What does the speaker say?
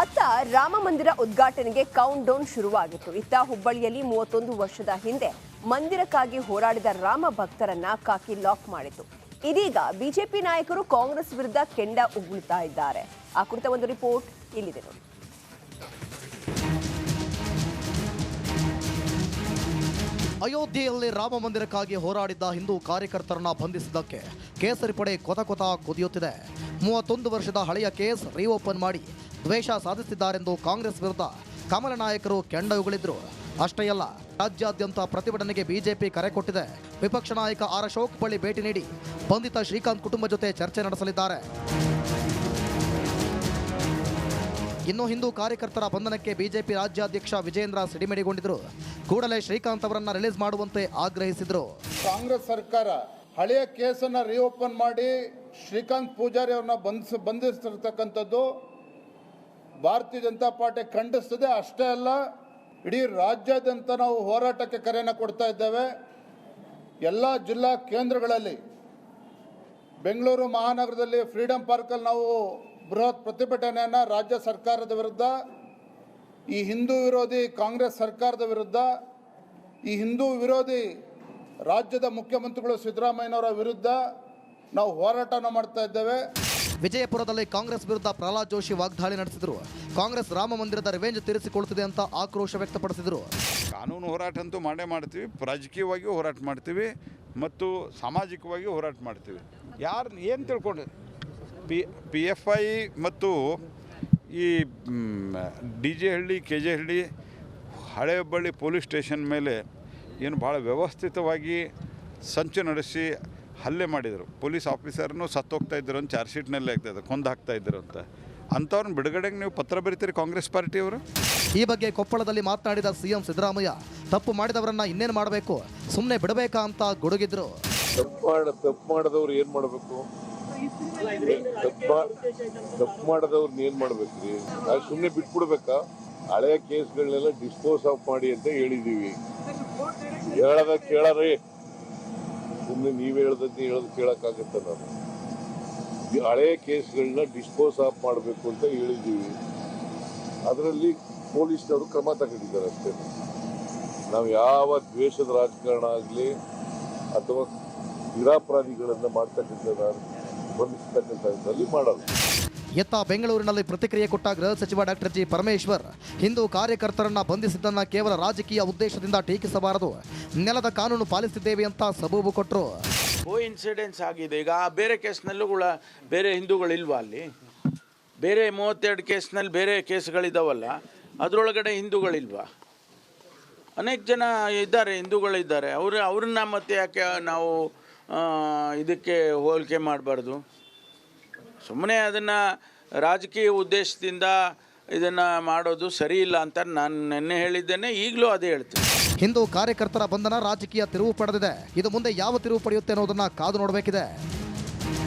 ಅತ್ತ ರಾಮ ಮಂದಿರ ಉದ್ಘಾಟನೆಗೆ ಕೌಂಟ್ ಡೌನ್ ಶುರುವಾಗಿತ್ತು. ಇತ್ತ ಹುಬ್ಬಳ್ಳಿಯಲ್ಲಿ 31 ವರ್ಷದ ಹಿಂದೆ ಮಂದಿರಕ್ಕಾಗಿ ಹೋರಾಡಿದ ರಾಮ ಭಕ್ತರನ್ನ ಕಾಕಿ ಲಾಕ್ ಮಾಡಿತು. ಇದೀಗ ಬಿಜೆಪಿ ನಾಯಕರು ಕಾಂಗ್ರೆಸ್ ವಿರುದ್ಧ ಕೆಂಡ ಉಗುಳ್ತಾ ಇದ್ದಾರೆ. ಆ ಕುರಿತ ಒಂದು ರಿಪೋರ್ಟ್ ಇಲ್ಲಿದೆ ನೋಡಿ. ಅಯೋಧ್ಯೆಯಲ್ಲಿ ರಾಮ ಮಂದಿರಕ್ಕಾಗಿ ಹೋರಾಡಿದ್ದ ಹಿಂದೂ ಕಾರ್ಯಕರ್ತರನ್ನ ಬಂಧಿಸಿದ್ದಕ್ಕೆ ಕೇಸರಿ ಪಡೆ ಕೊತ ಕುದಿಯುತ್ತಿದೆ. 31 ವರ್ಷದ ಹಳೆಯ ಕೇಸ್ ರೀಓಪನ್ ಮಾಡಿ ದ್ವೇಷ ಸಾಧಿಸಿದ್ದಾರೆಂದು ಕಾಂಗ್ರೆಸ್ ವಿರುದ್ಧ ಕಮಲ ನಾಯಕರು ಕೆಂಡ ಉಗುಳಿದ್ರು. ಅಷ್ಟೇ ಅಲ್ಲ, ರಾಜ್ಯಾದ್ಯಂತ ಪ್ರತಿಭಟನೆಗೆ ಬಿಜೆಪಿ ಕರೆ ಕೊಟ್ಟಿದೆ. ವಿಪಕ್ಷ ನಾಯಕ ಆರ್ ಅಶೋಕ್ ಬಳಿ ಭೇಟಿ ನೀಡಿ ಬಂಧಿತ ಶ್ರೀಕಾಂತ್ ಕುಟುಂಬ ಜೊತೆ ಚರ್ಚೆ ನಡೆಸಲಿದ್ದಾರೆ. ಇನ್ನು ಹಿಂದೂ ಕಾರ್ಯಕರ್ತರ ಬಂಧನಕ್ಕೆ ಬಿಜೆಪಿ ರಾಜ್ಯಾಧ್ಯಕ್ಷ ವಿಜೇಂದ್ರ ಸಿಡಿಮಿಡಿಗೊಂಡಿದ್ರು. ಕೂಡಲೇ ಶ್ರೀಕಾಂತ್ ಅವರನ್ನ ರಿಲೀಸ್ ಮಾಡುವಂತೆ ಆಗ್ರಹಿಸಿದ್ರು. ಕಾಂಗ್ರೆಸ್ ಸರ್ಕಾರ ಹಳೆಯ ಕೇಸನ್ನ ರೀಓಪನ್ ಮಾಡಿ ಶ್ರೀಕಾಂತ್ ಪೂಜಾರಿ ಅವ್ರನ್ನ ಬಂಧಿಸಿರ್ತಕ್ಕಂಥದ್ದು ಭಾರತೀಯ ಜನತಾ ಪಾರ್ಟಿ ಖಂಡಿಸ್ತದೆ. ಅಷ್ಟೇ ಅಲ್ಲ, ಇಡೀ ರಾಜ್ಯಾದ್ಯಂತ ನಾವು ಹೋರಾಟಕ್ಕೆ ಕರೆಯನ್ನು ಕೊಡ್ತಾ ಇದ್ದೇವೆ. ಎಲ್ಲ ಜಿಲ್ಲಾ ಕೇಂದ್ರಗಳಲ್ಲಿ, ಬೆಂಗಳೂರು ಮಹಾನಗರದಲ್ಲಿ ಫ್ರೀಡಂ ಪಾರ್ಕಲ್ಲಿ ನಾವು ಬೃಹತ್ ಪ್ರತಿಭಟನೆಯನ್ನು ರಾಜ್ಯ ಸರ್ಕಾರದ ವಿರುದ್ಧ, ಈ ಹಿಂದೂ ವಿರೋಧಿ ಕಾಂಗ್ರೆಸ್ ಸರ್ಕಾರದ ವಿರುದ್ಧ, ಈ ಹಿಂದೂ ವಿರೋಧಿ ರಾಜ್ಯದ ಮುಖ್ಯಮಂತ್ರಿಗಳು ಸಿದ್ದರಾಮಯ್ಯನವರ ವಿರುದ್ಧ ನಾವು ಹೋರಾಟನ ಮಾಡ್ತಾ ಇದ್ದೇವೆ. ವಿಜಯಪುರದಲ್ಲಿ ಕಾಂಗ್ರೆಸ್ ವಿರುದ್ಧ ಪ್ರಹ್ಲಾದ್ ಜೋಶಿ ವಾಗ್ದಾಳಿ ನಡೆಸಿದರು. ಕಾಂಗ್ರೆಸ್ ರಾಮ ಮಂದಿರದ ರಿವೆಂಜ್ ತೀರಿಸಿಕೊಳ್ಳುತ್ತಿದೆ ಅಂತ ಆಕ್ರೋಶ ವ್ಯಕ್ತಪಡಿಸಿದರು. ಕಾನೂನು ಹೋರಾಟ ಅಂತೂ ಮಾಡ್ತೀವಿ, ರಾಜಕೀಯವಾಗಿಯೂ ಹೋರಾಟ ಮಾಡ್ತೀವಿ ಮತ್ತು ಸಾಮಾಜಿಕವಾಗಿ ಹೋರಾಟ ಮಾಡ್ತೀವಿ. ಯಾರು ಏನು ತಿಳ್ಕೊಂಡು PFI ಮತ್ತು ಈ DJ ಹಳ್ಳಿ KJ ಹಳ್ಳಿ ಹಳೆ ಹುಬ್ಬಳ್ಳಿ ಪೊಲೀಸ್ ಸ್ಟೇಷನ್ ಮೇಲೆ ಏನು ಭಾಳ ವ್ಯವಸ್ಥಿತವಾಗಿ ಸಂಚು ನಡೆಸಿ ಹಲ್ಲೆ ಮಾಡಿದರು. ಪೊಲೀಸ್ ಆಫೀಸರ್ನೂ ಸತ್ತೋಗ್ತಾ ಇದ್ರು ಅಂತ ಚಾರ್ಜ್ ಶೀಟ್ನಲ್ಲಿ ಆಗ್ತಾಯಿದ್ರು, ಕೊಂದು ಹಾಕ್ತಾ ಇದ್ರು ಅಂತ. ಅಂಥವ್ರನ್ನ ಬಿಡುಗಡೆಗೆ ನೀವು ಪತ್ರ ಬರೀತೀರಿ ಕಾಂಗ್ರೆಸ್ ಪಾರ್ಟಿಯವರು? ಈ ಬಗ್ಗೆ ಕೊಪ್ಪಳದಲ್ಲಿ ಮಾತನಾಡಿದ CM ಸಿದ್ದರಾಮಯ್ಯ, ತಪ್ಪು ಮಾಡಿದವರನ್ನ ಇನ್ನೇನು ಮಾಡಬೇಕು, ಸುಮ್ಮನೆ ಬಿಡಬೇಕಾ ಅಂತ ಗುಡುಗಿದ್ರು. ತಪ್ಪು ಮಾಡಿದವ್ರು ಏನು ಮಾಡಬೇಕು? ತಪ್ಪು ಮಾಡಿದವ್ರನ್ನ ಏನು ಮಾಡ್ಬೇಕ್ರಿ? ಸುಮ್ಮನೆ ಬಿಟ್ಬಿಡ್ಬೇಕಾ? ಹಳೆಯ ಕೇಸ್ಗಳನ್ನೆಲ್ಲ ಡಿಸ್ಪೋಸ್ ಆಫ್ ಮಾಡಿ ಅಂತ ಹೇಳಿದೀವಿ. ಹೇಳದ ಕೇಳರಿ, ಸುಮ್ಮನೆ ನೀವು ಹೇಳೋದು ಕೇಳಕ್ಕಾಗತ್ತ? ನಾನು ಹಳೆಯ ಕೇಸ್ಗಳನ್ನ ಡಿಸ್ಪೋಸ್ ಆಫ್ ಮಾಡಬೇಕು ಅಂತ ಹೇಳಿದ್ದೀವಿ. ಅದರಲ್ಲಿ ಪೊಲೀಸ್ನವರು ಕ್ರಮ ತಗೊಂಡಿದ್ದಾರೆ ಅಷ್ಟೇ. ನಾವು ಯಾವ ದ್ವೇಷದ ರಾಜಕಾರಣ ಆಗಲಿ ಅಥವಾ ನಿರಾಪರಾಧಿಗಳನ್ನು ಬಂಧಿಸ್ತಕ್ಕಂಥದ್ರಲ್ಲಿ ಮಾಡಲ್ಲ. ಎತ್ತ ಬೆಂಗಳೂರಿನಲ್ಲಿ ಪ್ರತಿಕ್ರಿಯೆ ಕೊಟ್ಟ ಗೃಹ ಸಚಿವ ಡಾಕ್ಟರ್ ಜಿ ಪರಮೇಶ್ವರ್, ಹಿಂದೂ ಕಾರ್ಯಕರ್ತರನ್ನ ಬಂಧಿಸಿದ್ದನ್ನ ಕೇವಲ ರಾಜಕೀಯ ಉದ್ದೇಶದಿಂದ ಟೀಕಿಸಬಾರದು, ನೆಲದ ಕಾನೂನು ಪಾಲಿಸುತ್ತಿದ್ದೇವೆ ಅಂತ ಸಬೂಬು ಕೊಟ್ಟರು. ಇನ್ಸಿಡೆನ್ಸ್ ಆಗಿದೆ. ಈಗ ಬೇರೆ ಕೇಸ್ನಲ್ಲೂ ಕೂಡ ಬೇರೆ ಹಿಂದೂಗಳಿಲ್ವಾ? ಅಲ್ಲಿ ಬೇರೆ 32 ಕೇಸ್ನಲ್ಲಿ ಬೇರೆ ಕೇಸ್ಗಳಿದ್ದಾವಲ್ಲ, ಅದರೊಳಗಡೆ ಹಿಂದೂಗಳಿಲ್ವಾ? ಅನೇಕ ಜನ ಇದ್ದಾರೆ, ಹಿಂದೂಗಳಿದ್ದಾರೆ. ಅವ್ರನ್ನ ಮತ್ತೆ ಯಾಕೆ ನಾವು ಇದಕ್ಕೆ ಹೋಲಿಕೆ ಮಾಡಬಾರ್ದು? ಸುಮ್ಮನೆ ಅದನ್ನು ರಾಜಕೀಯ ಉದ್ದೇಶದಿಂದ ಇದನ್ನು ಮಾಡೋದು ಸರಿ ಇಲ್ಲ ಅಂತ ನಾನು ನೆನ್ನೆ ಹೇಳಿದ್ದೇನೆ, ಈಗಲೂ ಅದೇ ಹೇಳ್ತೀನಿ. ಹಿಂದೂ ಕಾರ್ಯಕರ್ತರ ಬಂಧನ ರಾಜಕೀಯ ತಿರುವು ಪಡೆದಿದೆ. ಇದು ಮುಂದೆ ಯಾವ ತಿರುವು ಪಡೆಯುತ್ತೆ ಅನ್ನೋದನ್ನ ಕಾದು ನೋಡಬೇಕಿದೆ.